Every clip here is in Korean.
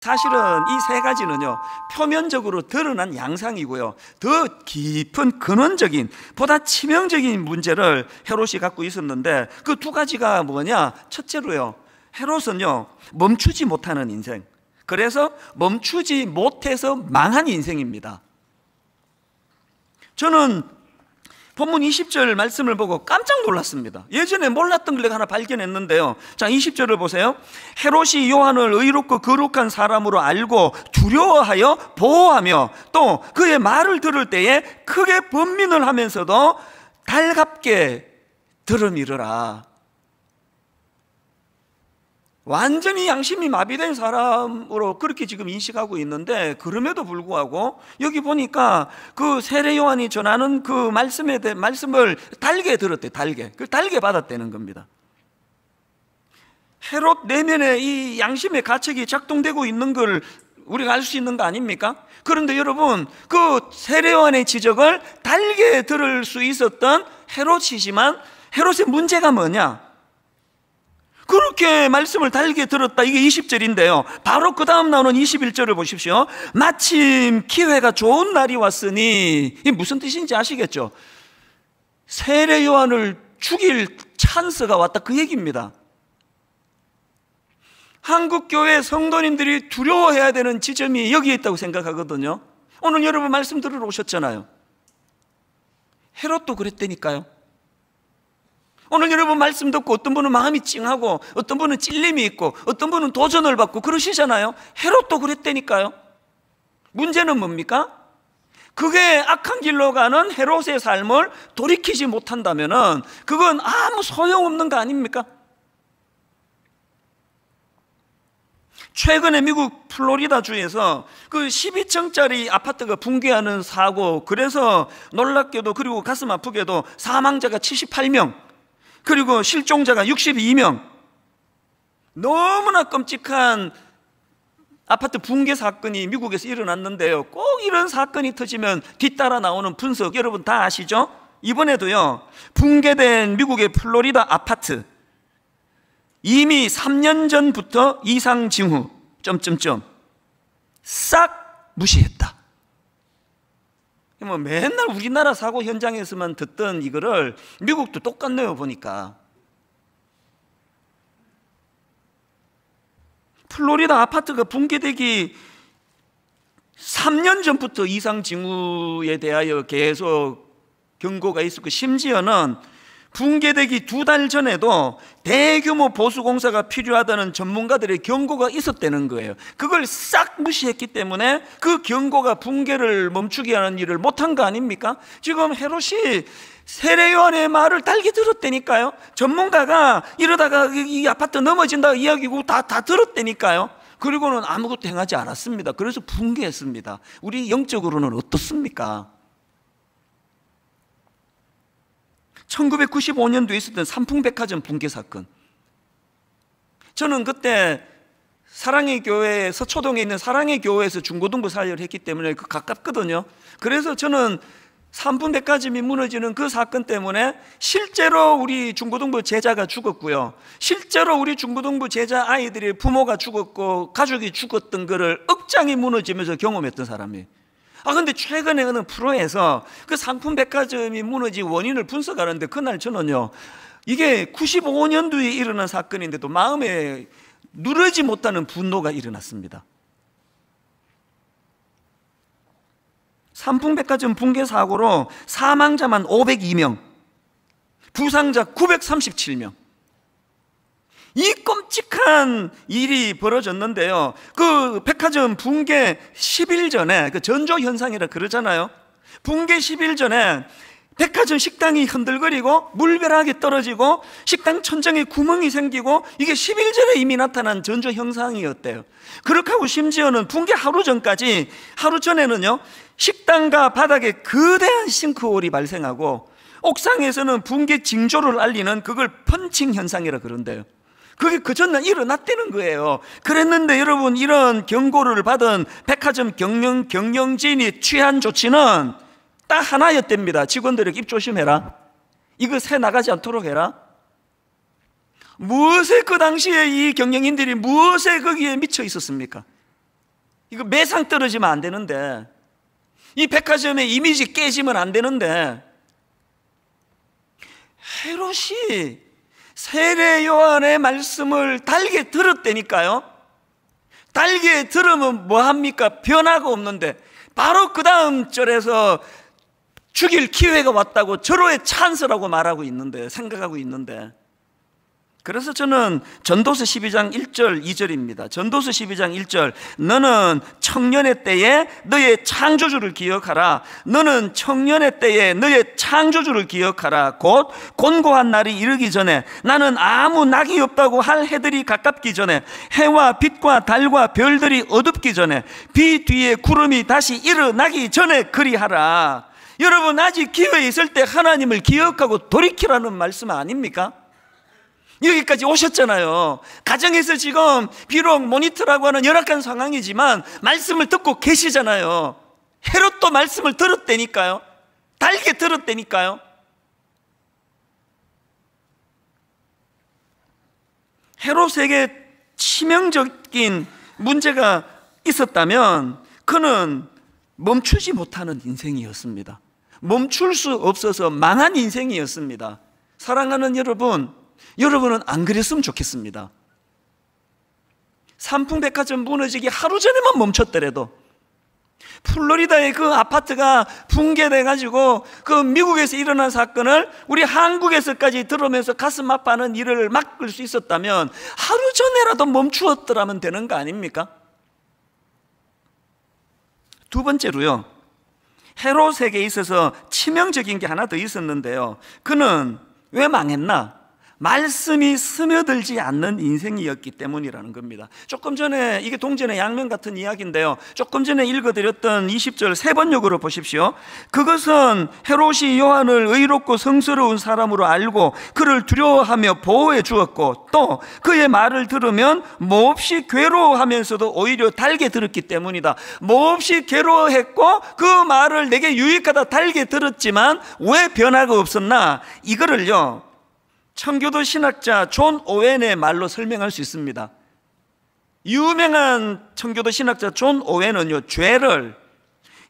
사실은 이 세 가지는요, 표면적으로 드러난 양상이고요, 더 깊은 근원적인, 보다 치명적인 문제를 헤롯이 갖고 있었는데, 그 두 가지가 뭐냐? 첫째로요, 헤롯은요 멈추지 못하는 인생, 그래서 멈추지 못해서 망한 인생입니다. 저는 본문 20절 말씀을 보고 깜짝 놀랐습니다. 예전에 몰랐던 걸 내가 하나 발견했는데요. 자, 20절을 보세요. 헤롯이 요한을 의롭고 거룩한 사람으로 알고 두려워하여 보호하며 또 그의 말을 들을 때에 크게 번민을 하면서도 달갑게 들음이르라. 완전히 양심이 마비된 사람으로 그렇게 지금 인식하고 있는데, 그럼에도 불구하고 여기 보니까 그 세례 요한이 전하는 그 말씀을 달게 들었대. 달게 받았다는 겁니다. 헤롯 내면에 이 양심의 가책이 작동되고 있는 걸 우리가 알 수 있는 거 아닙니까? 그런데 여러분, 그 세례 요한의 지적을 달게 들을 수 있었던 헤롯이지만, 헤롯의 문제가 뭐냐? 그렇게 말씀을 달게 들었다. 이게 20절인데요 바로 그 다음 나오는 21절을 보십시오. 마침 기회가 좋은 날이 왔으니, 이게 무슨 뜻인지 아시겠죠? 세례 요한을 죽일 찬스가 왔다, 그 얘기입니다. 한국교회 성도님들이 두려워해야 되는 지점이 여기에 있다고 생각하거든요. 오늘 여러분 말씀 들으러 오셨잖아요. 헤롯도 그랬다니까요. 오늘 여러분 말씀 듣고 어떤 분은 마음이 찡하고 어떤 분은 찔림이 있고 어떤 분은 도전을 받고 그러시잖아요. 헤롯도 그랬다니까요. 문제는 뭡니까? 그게 악한 길로 가는 헤롯의 삶을 돌이키지 못한다면은 그건 아무 소용없는 거 아닙니까? 최근에 미국 플로리다 주에서 그 12층짜리 아파트가 붕괴하는 사고, 그래서 놀랍게도 그리고 가슴 아프게도 사망자가 78명, 그리고 실종자가 62명, 너무나 끔찍한 아파트 붕괴 사건이 미국에서 일어났는데요, 꼭 이런 사건이 터지면 뒤따라 나오는 분석 여러분 다 아시죠? 이번에도요 붕괴된 미국의 플로리다 아파트, 이미 3년 전부터 이상 징후 싹 무시했다. 뭐 맨날 우리나라 사고 현장에서만 듣던 이거를 미국도 똑같네요. 보니까 플로리다 아파트가 붕괴되기 3년 전부터 이상 징후에 대하여 계속 경고가 있었고, 심지어는 붕괴되기 2달 전에도 대규모 보수공사가 필요하다는 전문가들의 경고가 있었다는 거예요. 그걸 싹 무시했기 때문에 그 경고가 붕괴를 멈추게 하는 일을 못한 거 아닙니까? 지금 헤롯이 세례 요한의 말을 달게 들었다니까요. 전문가가 이러다가 이 아파트 넘어진다 이야기고 다 들었다니까요. 그리고는 아무것도 행하지 않았습니다. 그래서 붕괴했습니다. 우리 영적으로는 어떻습니까? 1995년도에 있었던 삼풍백화점 붕괴 사건, 저는 그때 사랑의 교회, 서초동에 있는 사랑의 교회에서 중고등부 사역을 했기 때문에 가깝거든요. 그래서 저는 삼풍백화점이 무너지는 그 사건 때문에 실제로 우리 중고등부 제자가 죽었고요, 실제로 우리 중고등부 제자 아이들의 부모가 죽었고 가족이 죽었던 거를 억장이 무너지면서 경험했던 사람이에요. 근데 최근에 어느 프로에서 그 상품백화점이 무너진 원인을 분석하는데, 그날 저는요, 이게 95년도에 일어난 사건인데도 마음에 누르지 못하는 분노가 일어났습니다. 상품백화점 붕괴 사고로 사망자만 502명, 부상자 937명. 이 끔찍한 일이 벌어졌는데요, 그 백화점 붕괴 10일 전에, 그 전조현상이라 그러잖아요. 붕괴 10일 전에 백화점 식당이 흔들거리고 물벼락이 떨어지고 식당 천장에 구멍이 생기고, 이게 10일 전에 이미 나타난 전조현상이었대요. 그렇게 하고 심지어는 붕괴 하루 전까지, 하루 전에는요 식당과 바닥에 거대한 싱크홀이 발생하고 옥상에서는 붕괴 징조를 알리는 그걸 펀칭 현상이라 그런대요. 그게 그 전날 일어났다는 거예요. 그랬는데 여러분, 이런 경고를 받은 백화점 경영진이 취한 조치는 딱 하나였답니다. 직원들에게 입 조심해라, 이거 새 나가지 않도록 해라. 무엇에 그 당시에 이 경영인들이 무엇에 거기에 미쳐 있었습니까? 이거 매상 떨어지면 안 되는데, 이 백화점의 이미지 깨지면 안 되는데, 헤롯이 세례 요한의 말씀을 달게 들었다니까요. 달게 들으면 뭐합니까? 변화가 없는데 바로 그 다음 절에서 죽일 기회가 왔다고 절호의 찬스라고 말하고 있는데, 생각하고 있는데, 그래서 저는 전도서 12장 1절 2절입니다. 전도서 12장 1절, 너는 청년의 때에 너의 창조주를 기억하라. 너는 청년의 때에 너의 창조주를 기억하라. 곧 곤고한 날이 이르기 전에, 나는 아무 낙이 없다고 할 해들이 가깝기 전에, 해와 빛과 달과 별들이 어둡기 전에, 비 뒤에 구름이 다시 일어나기 전에 그리하라. 여러분, 아직 기회 있을 때 하나님을 기억하고 돌이키라는 말씀 아닙니까? 여기까지 오셨잖아요. 가정에서 지금 비록 모니터라고 하는 열악한 상황이지만 말씀을 듣고 계시잖아요. 헤롯도 말씀을 들었다니까요. 달게 들었다니까요. 헤롯에게 치명적인 문제가 있었다면 그는 멈추지 못하는 인생이었습니다. 멈출 수 없어서 망한 인생이었습니다. 사랑하는 여러분, 여러분은 안 그랬으면 좋겠습니다. 삼풍백화점 무너지기 하루 전에만 멈췄더라도, 플로리다의 그 아파트가 붕괴돼가지고 그 미국에서 일어난 사건을 우리 한국에서까지 들으면서 가슴 아파하는 일을 막을 수 있었다면 하루 전에라도 멈추었더라면 되는 거 아닙니까? 두 번째로요, 헤롯에게 있어서 치명적인 게 하나 더 있었는데요, 그는 왜 망했나? 말씀이 스며들지 않는 인생이었기 때문이라는 겁니다. 조금 전에, 이게 동전의 양면 같은 이야기인데요, 조금 전에 읽어드렸던 20절 세 번역으로 보십시오. 그것은 헤롯이 요한을 의롭고 성스러운 사람으로 알고 그를 두려워하며 보호해 주었고, 또 그의 말을 들으면 몹시 괴로워하면서도 오히려 달게 들었기 때문이다. 몹시 괴로워했고 그 말을 내게 유익하다 달게 들었지만 왜 변화가 없었나? 이거를요, 청교도 신학자 존 오웬의 말로 설명할 수 있습니다. 유명한 청교도 신학자 존 오웬은요, 죄를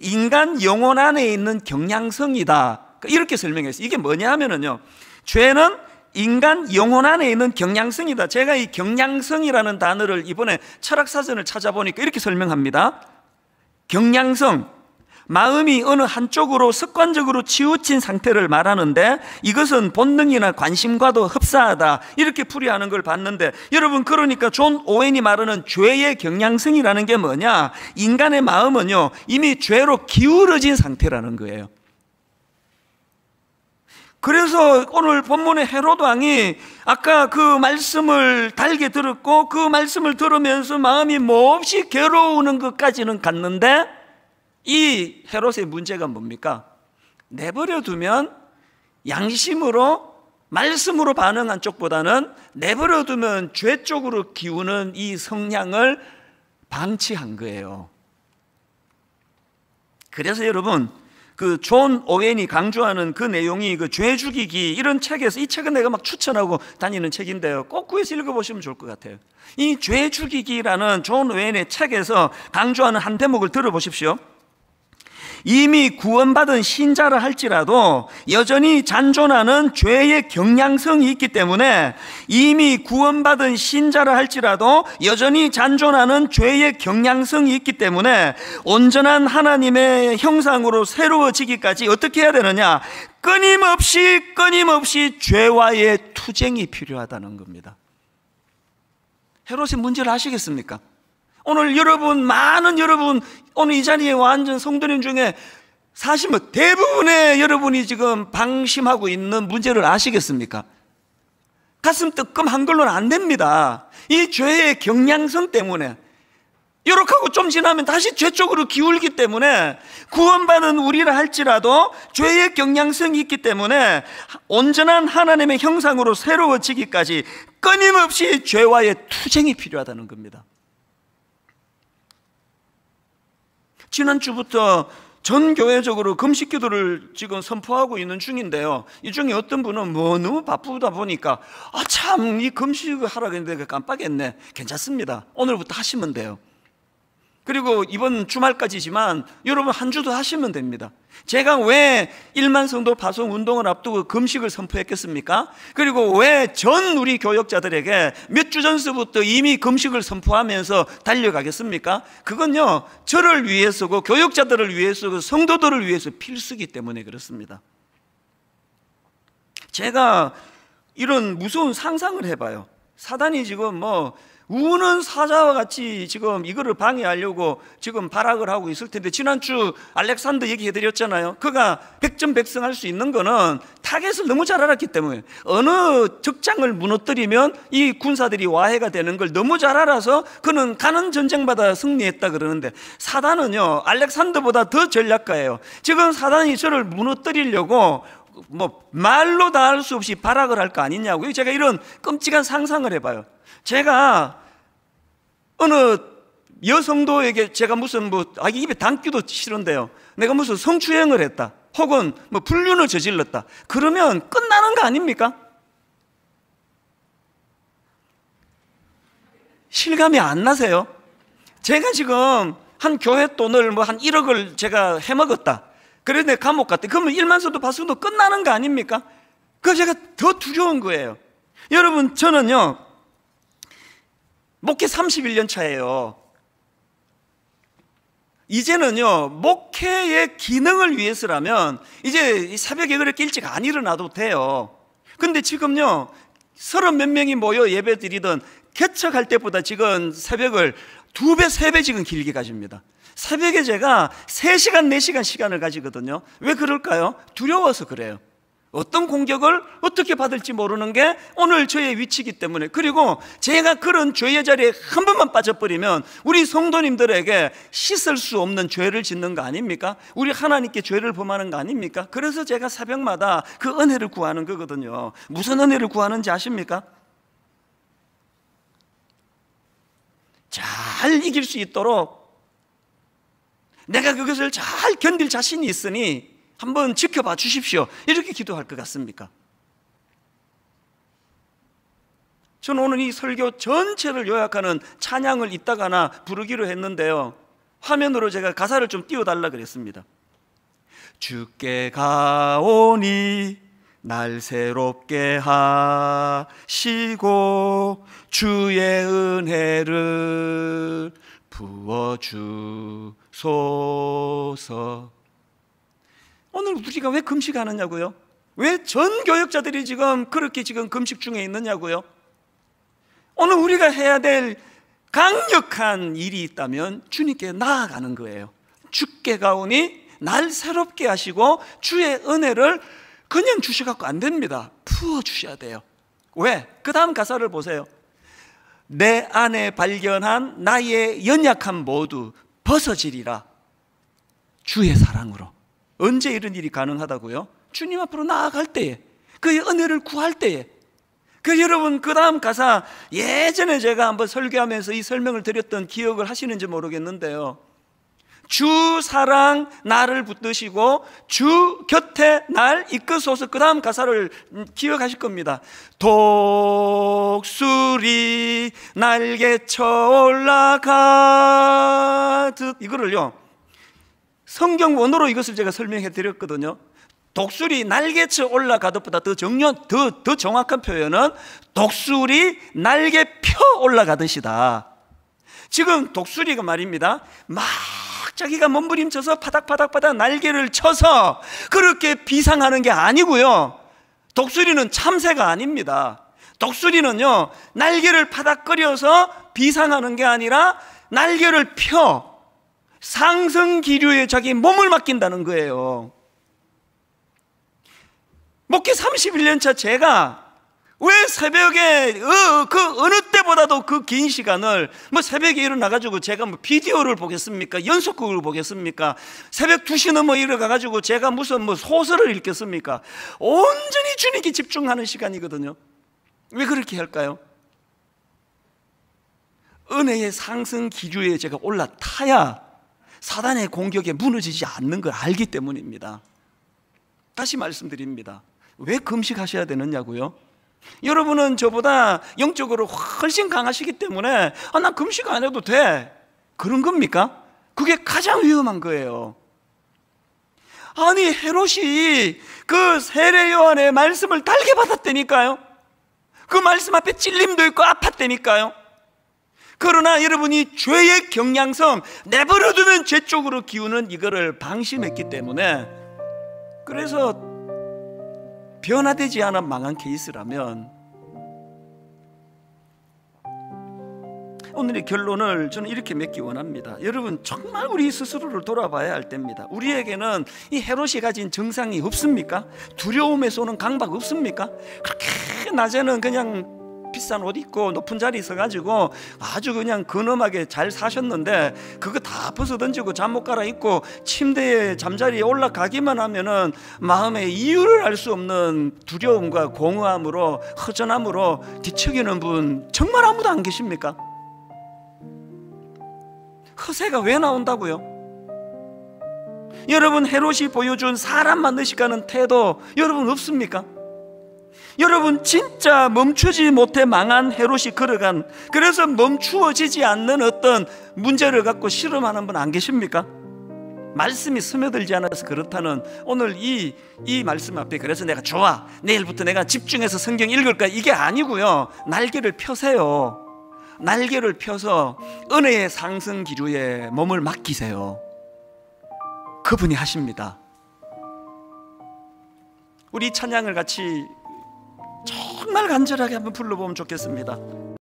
인간 영혼 안에 있는 경향성이다, 이렇게 설명했어요. 이게 뭐냐 하면은요, 죄는 인간 영혼 안에 있는 경향성이다. 제가 이 경향성이라는 단어를 이번에 철학사전을 찾아보니까 이렇게 설명합니다. 경향성, 마음이 어느 한쪽으로 습관적으로 치우친 상태를 말하는데, 이것은 본능이나 관심과도 흡사하다, 이렇게 풀이하는 걸 봤는데, 여러분, 그러니까 존 오웬이 말하는 죄의 경향성이라는 게 뭐냐? 인간의 마음은요, 이미 죄로 기울어진 상태라는 거예요. 그래서 오늘 본문의 헤롯 왕이 아까 그 말씀을 달게 들었고 그 말씀을 들으면서 마음이 몹시 괴로우는 것까지는 갔는데, 이 헤롯의 문제가 뭡니까? 내버려 두면 양심으로, 말씀으로 반응한 쪽보다는 내버려 두면 죄 쪽으로 기우는 이 성향을 방치한 거예요. 그래서 여러분, 그 존 오웬이 강조하는 그 내용이 그 죄 죽이기, 이런 책에서, 이 책은 내가 막 추천하고 다니는 책인데요, 꼭 구해서 읽어보시면 좋을 것 같아요. 이 죄 죽이기라는 존 오웬의 책에서 강조하는 한 대목을 들어보십시오. 이미 구원받은 신자라 할지라도 여전히 잔존하는 죄의 경향성이 있기 때문에, 이미 구원받은 신자라 할지라도 여전히 잔존하는 죄의 경향성이 있기 때문에 온전한 하나님의 형상으로 새로워지기까지 어떻게 해야 되느냐? 끊임없이 죄와의 투쟁이 필요하다는 겁니다. 헤롯의 문제를 아시겠습니까? 오늘 여러분, 많은 여러분, 오늘 이 자리에 완전 성도님 중에 사실 뭐 대부분의 여러분이 지금 방심하고 있는 문제를 아시겠습니까? 가슴 뜨끔한 걸로는 안 됩니다. 이 죄의 경향성 때문에, 이렇게 하고 좀 지나면 다시 죄 쪽으로 기울기 때문에, 구원받은 우리라 할지라도 죄의 경향성이 있기 때문에 온전한 하나님의 형상으로 새로워지기까지 끊임없이 죄와의 투쟁이 필요하다는 겁니다. 지난주부터 전 교회적으로 금식 기도를 지금 선포하고 있는 중인데요, 이 중에 어떤 분은 너무 바쁘다 보니까 참 이 금식을 하라고 했는데 깜빡했네. 괜찮습니다. 오늘부터 하시면 돼요. 그리고 이번 주말까지지만 여러분 한 주 더 하시면 됩니다. 제가 왜 1만 성도 파송 운동을 앞두고 금식을 선포했겠습니까? 그리고 왜 전 우리 교역자들에게 몇 주 전서부터 이미 금식을 선포하면서 달려가겠습니까? 그건요, 저를 위해서고 교역자들을 위해서고 성도들을 위해서 필수이기 때문에 그렇습니다. 제가 이런 무서운 상상을 해봐요. 사단이 지금 우는 사자와 같이 지금 이거를 방해하려고 지금 발악을 하고 있을 텐데, 지난주 알렉산더 얘기해드렸잖아요. 그가 백전백승할 수 있는 거는 타겟을 너무 잘 알았기 때문에, 어느 적장을 무너뜨리면 이 군사들이 와해가 되는 걸 너무 잘 알아서 그는 가는 전쟁마다 승리했다 그러는데, 사단은요 알렉산더보다 더 전략가예요. 지금 사단이 저를 무너뜨리려고 말로 다 할 수 없이 발악을 할 거 아니냐고요. 제가 이런 끔찍한 상상을 해봐요. 제가 어느 여성도에게 제가 무슨 입에 담기도 싫은데요, 내가 무슨 성추행을 했다, 혹은 불륜을 저질렀다, 그러면 끝나는 거 아닙니까? 실감이 안 나세요? 제가 지금 한 교회 돈을 한 1억을 제가 해먹었다, 그래서 내가 감옥 갔다, 그러면 1만 성도 파송도 끝나는 거 아닙니까? 그래서 제가 더 두려운 거예요. 여러분, 저는요 목회 31년 차예요. 이제는요 목회의 기능을 위해서라면 이제 새벽에 그렇게 일찍 안 일어나도 돼요. 근데 지금요 30몇 명이 모여 예배 드리던 개척할 때보다 지금 새벽을 2배, 3배 지금 길게 가집니다. 새벽에 제가 3시간, 4시간 시간을 가지거든요. 왜 그럴까요? 두려워서 그래요. 어떤 공격을 어떻게 받을지 모르는 게 오늘 저의 위치이기 때문에. 그리고 제가 그런 죄의 자리에 한 번만 빠져버리면 우리 성도님들에게 씻을 수 없는 죄를 짓는 거 아닙니까? 우리 하나님께 죄를 범하는 거 아닙니까? 그래서 제가 새벽마다 그 은혜를 구하는 거거든요. 무슨 은혜를 구하는지 아십니까? 잘 이길 수 있도록 내가 그것을 잘 견딜 자신이 있으니 한번 지켜봐 주십시오, 이렇게 기도할 것 같습니까? 저는 오늘 이 설교 전체를 요약하는 찬양을 이따가나 부르기로 했는데요, 화면으로 제가 가사를 좀 띄워달라 그랬습니다. 주께 가오니 날 새롭게 하시고 주의 은혜를 부어주소서. 오늘 우리가 왜 금식하느냐고요? 왜 전 교역자들이 지금 그렇게 지금 금식 중에 있느냐고요? 오늘 우리가 해야 될 강력한 일이 있다면 주님께 나아가는 거예요. 주께 가오니 날 새롭게 하시고 주의 은혜를 그냥 주셔갖고 안 됩니다. 부어주셔야 돼요. 왜? 그 다음 가사를 보세요. 내 안에 발견한 나의 연약함 모두 벗어지리라 주의 사랑으로. 언제 이런 일이 가능하다고요? 주님 앞으로 나아갈 때에, 그의 은혜를 구할 때에. 여러분, 그 다음 가사, 예전에 제가 한번 설교하면서 이 설명을 드렸던 기억을 하시는지 모르겠는데요, 주 사랑 나를 붙드시고 주 곁에 날 이끄소서. 그 다음 가사를 기억하실 겁니다. 독수리 날개쳐 올라가듯. 이거를요 성경 원어로 이것을 제가 설명해 드렸거든요. 독수리 날개쳐 올라가듯보다 더 정확한 표현은 독수리 날개 펴 올라가듯이다. 지금 독수리가 말입니다, 막 자기가 몸부림쳐서 파닥파닥 날개를 쳐서 그렇게 비상하는 게 아니고요, 독수리는 참새가 아닙니다. 독수리는요 날개를 파닥거려서 비상하는 게 아니라 날개를 펴 상승 기류에 자기 몸을 맡긴다는 거예요. 목회 31년 차 제가 왜 새벽에 그 어느 때보다도 그 긴 시간을 새벽에 일어나가지고 제가 비디오를 보겠습니까? 연속극을 보겠습니까? 새벽 2시 넘어 일어나가지고 제가 무슨 소설을 읽겠습니까? 온전히 주님께 집중하는 시간이거든요. 왜 그렇게 할까요? 은혜의 상승 기류에 제가 올라타야 사단의 공격에 무너지지 않는 걸 알기 때문입니다. 다시 말씀드립니다. 왜 금식하셔야 되느냐고요? 여러분은 저보다 영적으로 훨씬 강하시기 때문에 난 금식 안 해도 돼, 그런 겁니까? 그게 가장 위험한 거예요. 아니, 헤롯이 그 세례 요한의 말씀을 달게 받았다니까요. 그 말씀 앞에 찔림도 있고 아팠다니까요. 그러나 여러분이 죄의 경향성, 내버려두면 죄 쪽으로 기우는 이거를 방심했기 때문에, 그래서 변화되지 않아 망한 케이스라면, 오늘의 결론을 저는 이렇게 맺기 원합니다. 여러분, 정말 우리 스스로를 돌아봐야 할 때입니다. 우리에게는 이 헤롯이 가진 정상이 없습니까? 두려움에서 오는 강박 없습니까? 그렇게 낮에는 그냥 비싼 옷 입고 높은 자리에 서가지고 아주 그냥 근엄하게 잘 사셨는데, 그거 다 벗어던지고 잠옷 갈아입고 침대에 잠자리에 올라가기만 하면은 마음에 이유를 알 수 없는 두려움과 공허함으로, 허전함으로 뒤척이는 분 정말 아무도 안 계십니까? 허세가 왜 나온다고요? 여러분, 헤롯이 보여준 사람만 의식하는 태도 여러분 없습니까? 여러분, 진짜 멈추지 못해 망한 헤롯이 걸어간, 그래서 멈추어지지 않는 어떤 문제를 갖고 실험하는 분 안 계십니까? 말씀이 스며들지 않아서 그렇다는 오늘 이 말씀 앞에, 그래서 내가 좋아, 내일부터 내가 집중해서 성경 읽을 거야, 이게 아니고요. 날개를 펴세요. 날개를 펴서 은혜의 상승 기류에 몸을 맡기세요. 그분이 하십니다. 우리 찬양을 같이 정말 간절하게 한번 불러보면 좋겠습니다.